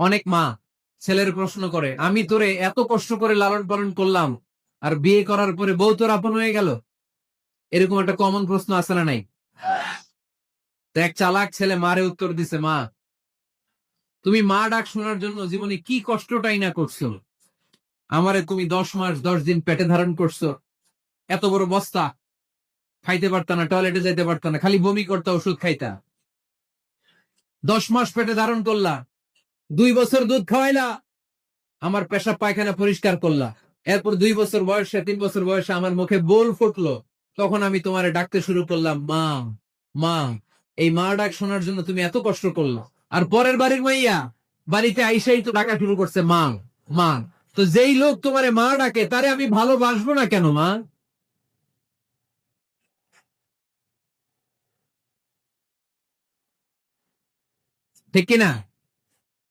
অনেক মা ছেলের প্রশ্ন করে, আমি তোরে এত কষ্ট করে লালন পালন করলাম, আর বিয়ে করার পরে বউ তোর আপন হয়ে গেল। এরকম একটা কমন প্রশ্ন আছে না নাই? তো এক চালাক ছেলে মারে উত্তর দিছে, মা তুমি মা ডাক শোনার জন্য জীবনে কি কষ্টটাই না করছো। আমারে তুমি 10 মাস 10 দিন পেটে ধারণ করছো, এত বড় বস্তা, খাইতে পারতা না, টয়লেটে যাইতে পারতা না, খালি বমি করতা, ওষুধ খাইতা। 10 মাস পেটে ধারণ করলা, 2 বছর দুধ খাওয়াইলা, আমার পেশাব পায়খানা পরিষ্কার করলা। এরপর 2 বছর বয়সে, 3 বছর বয়সে আমার মুখে বোল ফুটলো, তখন আমি তোমারে ডাকতে শুরু করলাম, মা মা। এই মা ডাক শোনার জন্য তুমি এত কষ্ট করলো, আর পরের বাড়ির মাইয়া বাড়িতে আইসাই তো ডাকা শুরু করছে মা মা। তো যেই লোক তোমারে মা ডাকে তারে আমি ভালোবাসবো না কেন মা? ঠিক কিনা?